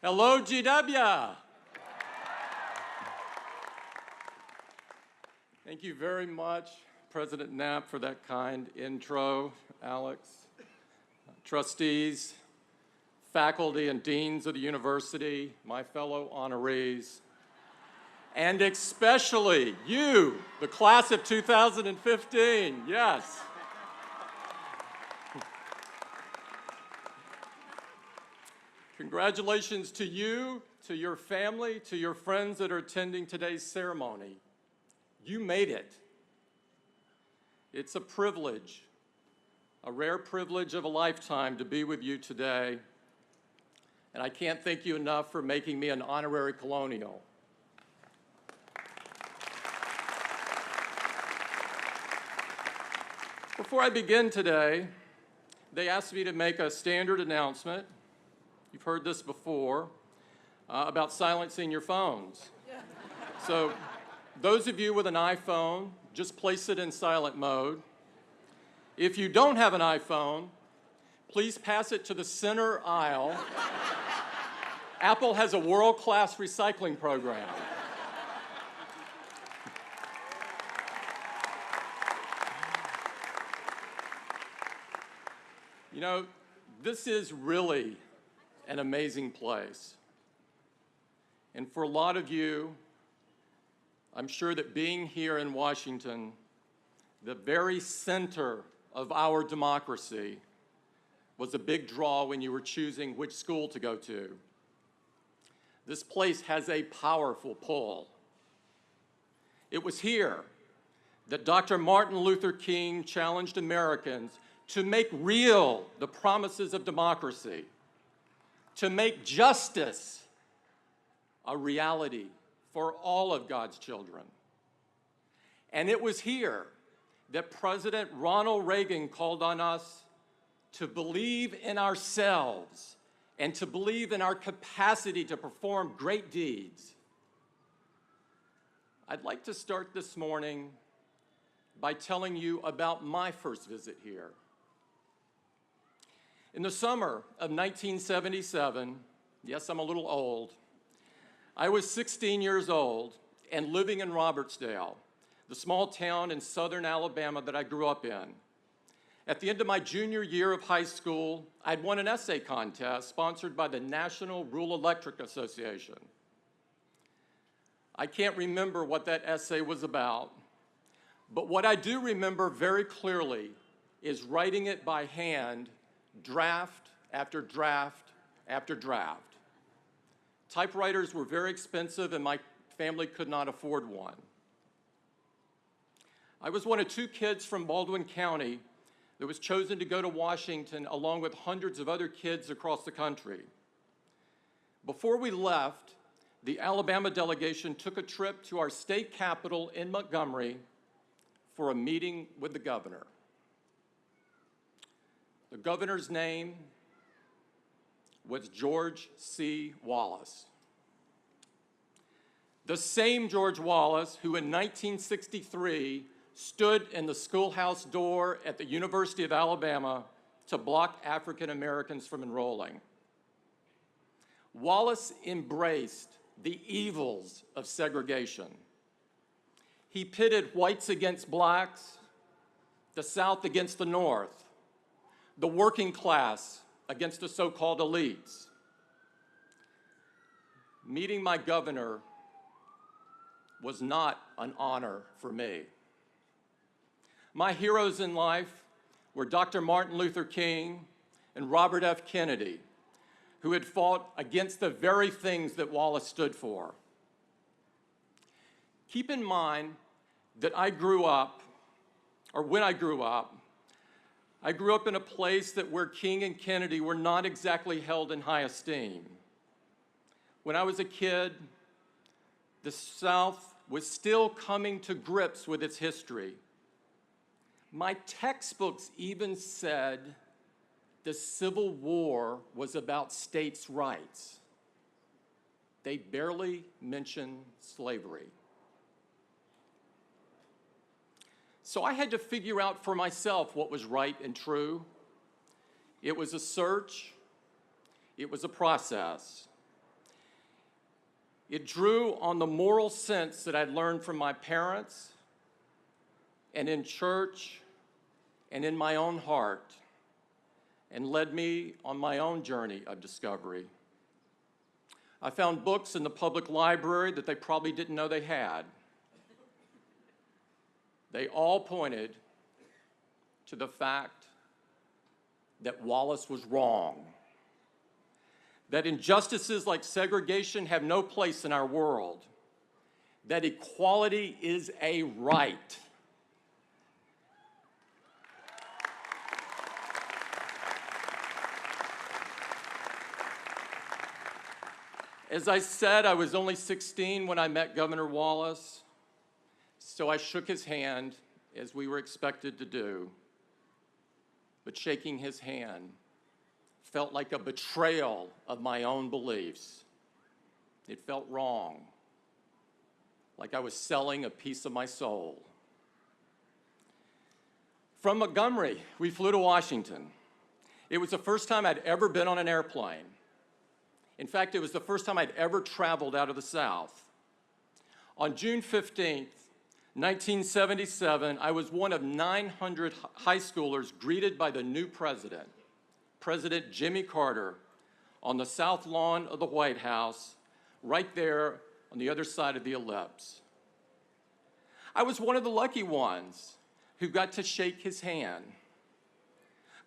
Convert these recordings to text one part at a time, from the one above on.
Hello, GW. Thank you very much, President Knapp, for that kind intro, Alex. Trustees, faculty and deans of the university, my fellow honorees, and especially you, the class of 2015, yes. Congratulations to you, to your family, to your friends that are attending today's ceremony. You made it. It's a privilege, a rare privilege of a lifetime to be with you today. And I can't thank you enough for making me an honorary colonial. Before I begin today, they asked me to make a standard announcement. You've heard this before, about silencing your phones. So those of you with an iPhone, just place it in silent mode. If you don't have an iPhone, please pass it to the center aisle. Apple has a world-class recycling program. You know, this is really an amazing place. And for a lot of you, I'm sure that being here in Washington, the very center of our democracy, was a big draw when you were choosing which school to go to. This place has a powerful pull. It was here that Dr. Martin Luther King challenged Americans to make real the promises of democracy, to make justice a reality for all of God's children. And it was here that President Ronald Reagan called on us to believe in ourselves and to believe in our capacity to perform great deeds. I'd like to start this morning by telling you about my first visit here. In the summer of 1977, yes, I'm a little old, I was 16 years old and living in Robertsdale, the small town in southern Alabama that I grew up in. At the end of my junior year of high school, I'd won an essay contest sponsored by the National Rural Electric Association. I can't remember what that essay was about, but what I do remember very clearly is writing it by hand, draft after draft after draft. Typewriters were very expensive and my family could not afford one. I was one of two kids from Baldwin County that was chosen to go to Washington along with hundreds of other kids across the country. Before we left, the Alabama delegation took a trip to our state capital in Montgomery for a meeting with the governor. The governor's name was George C. Wallace. The same George Wallace who in 1963 stood in the schoolhouse door at the University of Alabama to block African Americans from enrolling. Wallace embraced the evils of segregation. He pitted whites against blacks, the South against the North, the working class against the so-called elites. Meeting my governor was not an honor for me. My heroes in life were Dr. Martin Luther King and Robert F. Kennedy, who had fought against the very things that Wallace stood for. Keep in mind that when I grew up, I grew up in a place where King and Kennedy were not exactly held in high esteem. When I was a kid, the South was still coming to grips with its history. My textbooks even said the Civil War was about states' rights. They barely mention slavery. So I had to figure out for myself what was right and true. It was a search. It was a process. It drew on the moral sense that I'd learned from my parents and in church and in my own heart, and led me on my own journey of discovery. I found books in the public library that they probably didn't know they had. They all pointed to the fact that Wallace was wrong, that injustices like segregation have no place in our world, that equality is a right. As I said, I was only 16 when I met Governor Wallace, so I shook his hand as we were expected to do. But shaking his hand felt like a betrayal of my own beliefs. It felt wrong, like I was selling a piece of my soul. From Montgomery, we flew to Washington. It was the first time I'd ever been on an airplane. In fact, it was the first time I'd ever traveled out of the South. On June 15th, 1977, I was one of 900 high schoolers greeted by the new president, President Jimmy Carter, on the south lawn of the White House, right there on the other side of the ellipse. I was one of the lucky ones who got to shake his hand.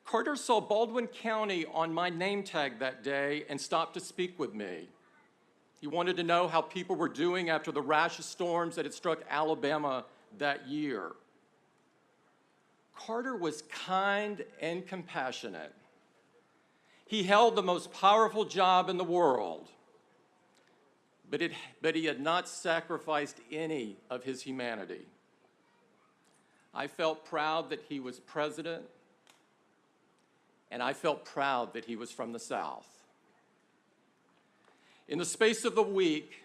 Carter saw Baldwin County on my name tag that day and stopped to speak with me. He wanted to know how people were doing after the rash of storms that had struck Alabama that year. Carter was kind and compassionate. He held the most powerful job in the world, but he had not sacrificed any of his humanity. I felt proud that he was president, and I felt proud that he was from the South. In the space of a week,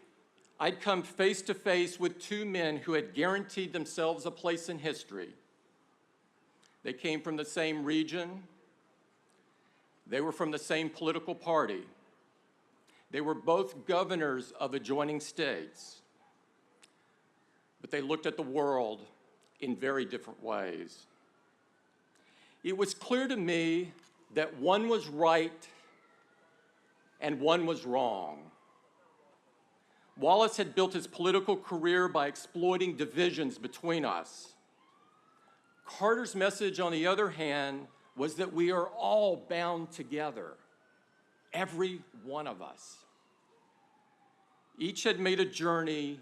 I'd come face to face with two men who had guaranteed themselves a place in history. They came from the same region. They were from the same political party. They were both governors of adjoining states, but they looked at the world in very different ways. It was clear to me that one was right and one was wrong. Wallace had built his political career by exploiting divisions between us. Carter's message, on the other hand, was that we are all bound together, every one of us. Each had made a journey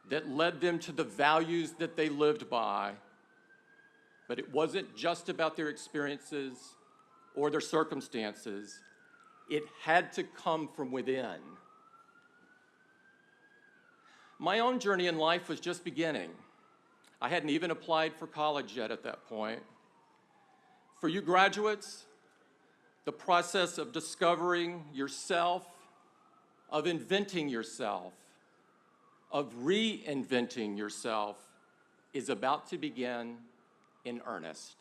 that led them to the values that they lived by, but it wasn't just about their experiences or their circumstances. It had to come from within. My own journey in life was just beginning. I hadn't even applied for college yet at that point. For you graduates, the process of discovering yourself, of inventing yourself, of reinventing yourself is about to begin in earnest.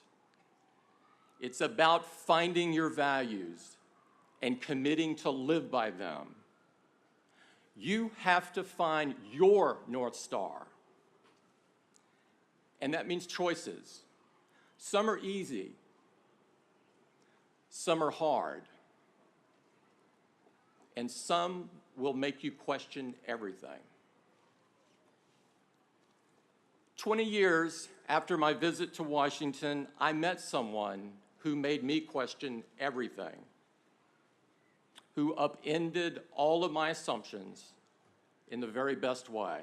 It's about finding your values and committing to live by them. You have to find your North Star. And that means choices. Some are easy. Some are hard. And some will make you question everything. 20 years after my visit to Washington, I met someone who made me question everything, who upended all of my assumptions in the very best way.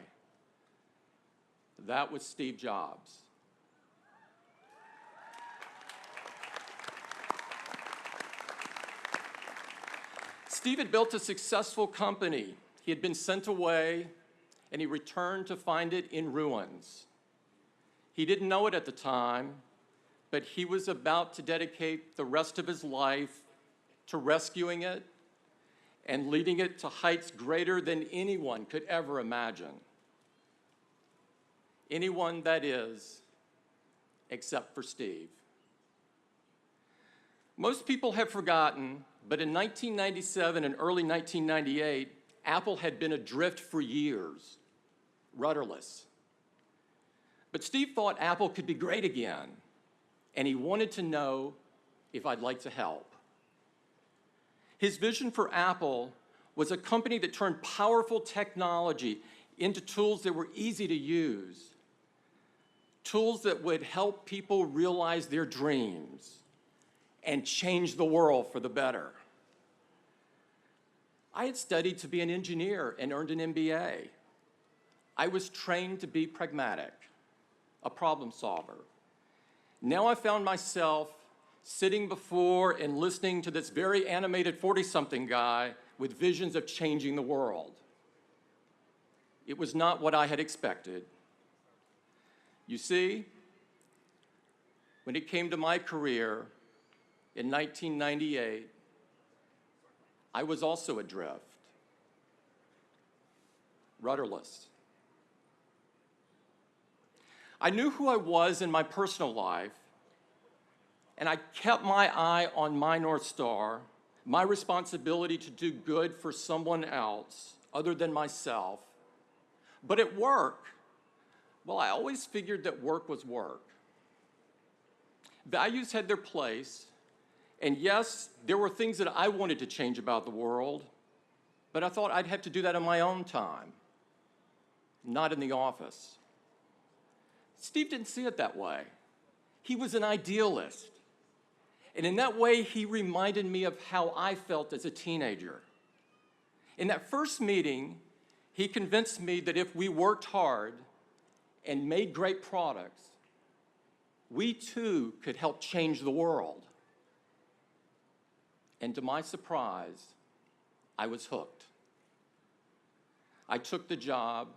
That was Steve Jobs. Steve had built a successful company. He had been sent away, and he returned to find it in ruins. He didn't know it at the time, but he was about to dedicate the rest of his life to rescuing it and leading it to heights greater than anyone could ever imagine. Anyone, that is, except for Steve. Most people have forgotten, but in 1997 and early 1998, Apple had been adrift for years, rudderless. But Steve thought Apple could be great again, and he wanted to know if I'd like to help. His vision for Apple was a company that turned powerful technology into tools that were easy to use, tools that would help people realize their dreams and change the world for the better. I had studied to be an engineer and earned an MBA. I was trained to be pragmatic, a problem solver. Now I found myself sitting before and listening to this very animated 40-something guy with visions of changing the world. It was not what I had expected. You see, when it came to my career in 1998, I was also adrift, rudderless. I knew who I was in my personal life, and I kept my eye on my North Star, my responsibility to do good for someone else other than myself. But at work, well, I always figured that work was work. Values had their place, and yes, there were things that I wanted to change about the world, but I thought I'd have to do that on my own time, not in the office. Steve didn't see it that way. He was an idealist. And in that way, he reminded me of how I felt as a teenager. In that first meeting, he convinced me that if we worked hard and made great products, we too could help change the world. And to my surprise, I was hooked. I took the job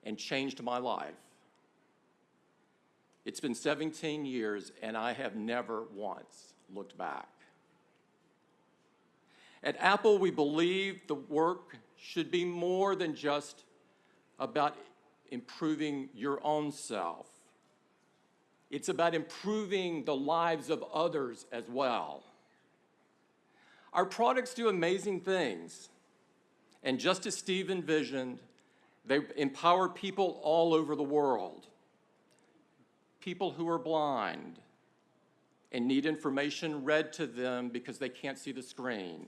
and changed my life. It's been 17 years, and I have never once looked back. At Apple, we believe the work should be more than just about improving your own self. It's about improving the lives of others as well. Our products do amazing things, and just as Steve envisioned, they empower people all over the world. People who are blind and need information read to them because they can't see the screen.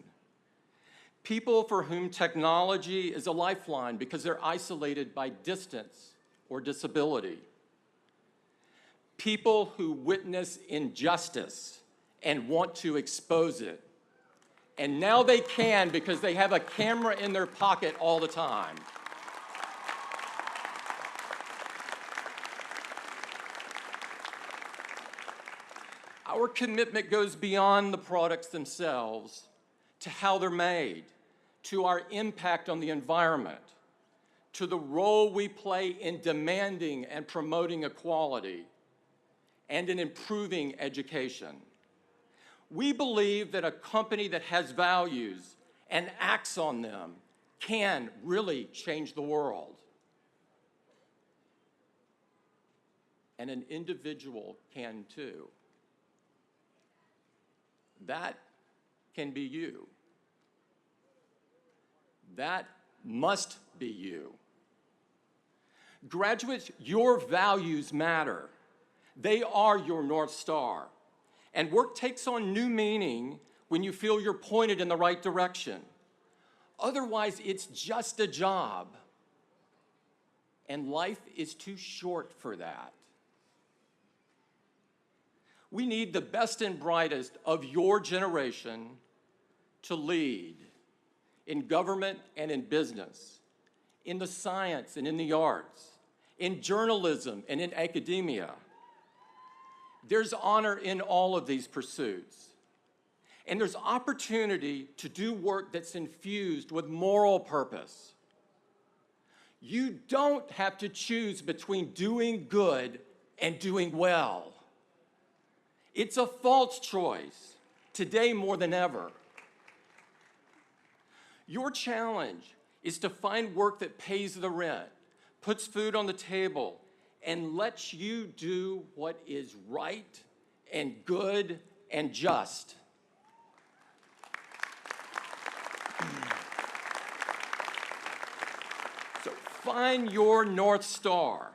People for whom technology is a lifeline because they're isolated by distance or disability. People who witness injustice and want to expose it. And now they can because they have a camera in their pocket all the time. Our commitment goes beyond the products themselves to how they're made, to our impact on the environment, to the role we play in demanding and promoting equality, and in improving education. We believe that a company that has values and acts on them can really change the world. And an individual can too. That can be you. That must be you. Graduates, your values matter. They are your North Star. And work takes on new meaning when you feel you're pointed in the right direction. Otherwise, it's just a job. And life is too short for that. We need the best and brightest of your generation to lead in government and in business, in the science and in the arts, in journalism and in academia. There's honor in all of these pursuits. And there's opportunity to do work that's infused with moral purpose. You don't have to choose between doing good and doing well. It's a false choice, today more than ever. Your challenge is to find work that pays the rent, puts food on the table, and lets you do what is right and good and just. Find your North Star.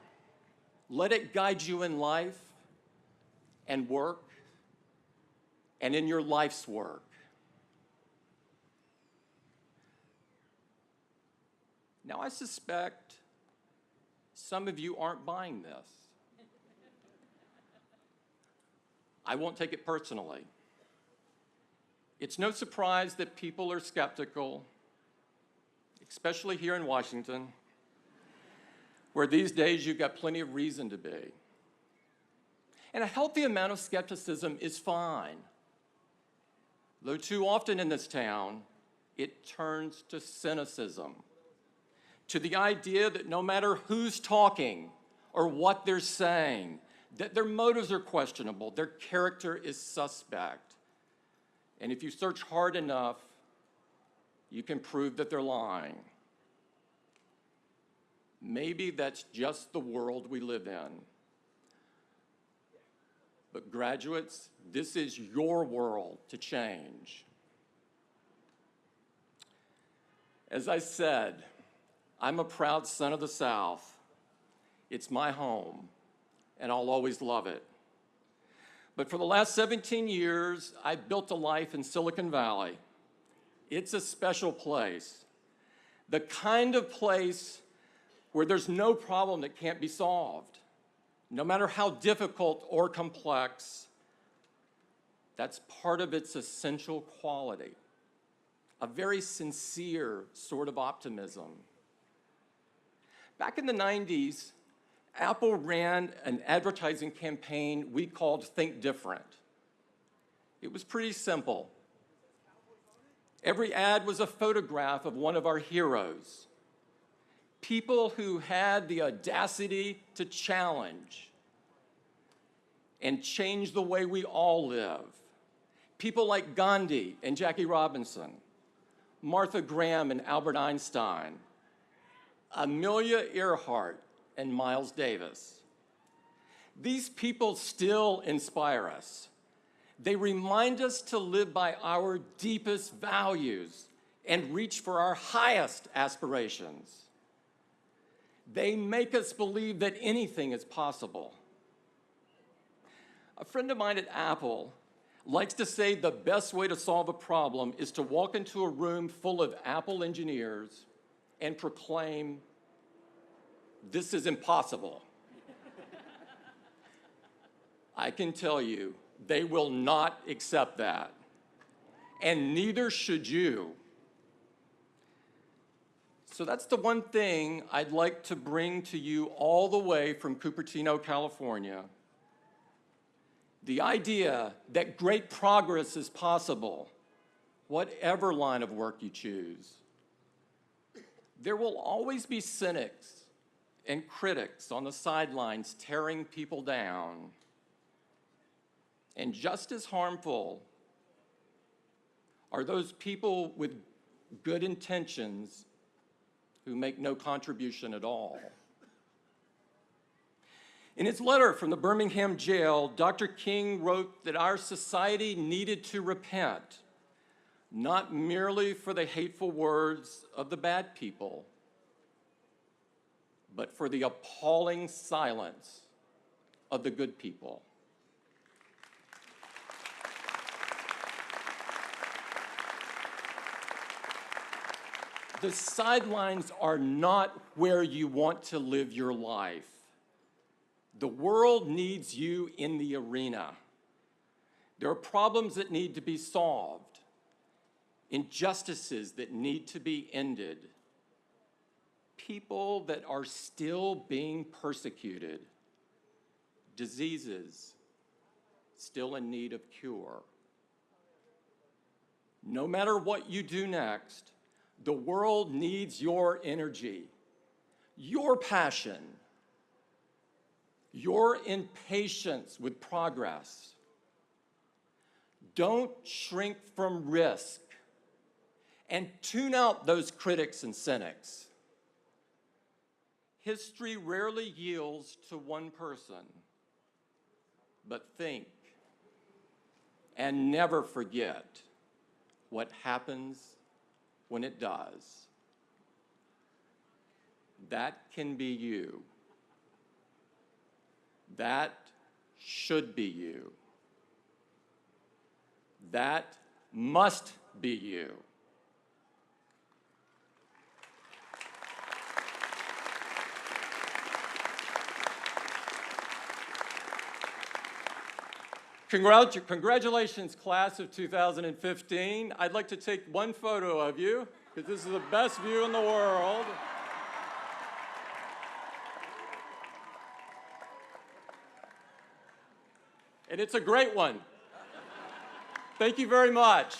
Let it guide you in life and work and in your life's work. Now, I suspect some of you aren't buying this. I won't take it personally. It's no surprise that people are skeptical, especially here in Washington, where these days you've got plenty of reason to be. And a healthy amount of skepticism is fine, though too often in this town, it turns to cynicism, to the idea that no matter who's talking or what they're saying, that their motives are questionable, their character is suspect. And if you search hard enough, you can prove that they're lying. Maybe that's just the world we live in. But graduates, this is your world to change. As I said, I'm a proud son of the South. It's my home, and I'll always love it. But for the last 17 years, I've built a life in Silicon Valley. It's a special place, the kind of place where there's no problem that can't be solved. No matter how difficult or complex, that's part of its essential quality, a very sincere sort of optimism. Back in the 90s, Apple ran an advertising campaign we called Think Different. It was pretty simple. Every ad was a photograph of one of our heroes, people who had the audacity to challenge and change the way we all live. People like Gandhi and Jackie Robinson, Martha Graham and Albert Einstein, Amelia Earhart and Miles Davis. These people still inspire us. They remind us to live by our deepest values and reach for our highest aspirations. They make us believe that anything is possible. A friend of mine at Apple likes to say the best way to solve a problem is to walk into a room full of Apple engineers and proclaim, "This is impossible." I can tell you, they will not accept that, and neither should you. So that's the one thing I'd like to bring to you all the way from Cupertino, California. The idea that great progress is possible, whatever line of work you choose. There will always be cynics and critics on the sidelines tearing people down. And just as harmful are those people with good intentions who make no contribution at all. In his letter from the Birmingham jail, Dr. King wrote that our society needed to repent, not merely for the hateful words of the bad people, but for the appalling silence of the good people. The sidelines are not where you want to live your life. The world needs you in the arena. There are problems that need to be solved, injustices that need to be ended, people that are still being persecuted, diseases still in need of cure. No matter what you do next, the world needs your energy, your passion, your impatience with progress. Don't shrink from risk and tune out those critics and cynics. History rarely yields to one person, but think and never forget what happens when it does. That can be you. That should be you. That must be you. Congratulations, class of 2015. I'd like to take one photo of you, because this is the best view in the world. And it's a great one. Thank you very much.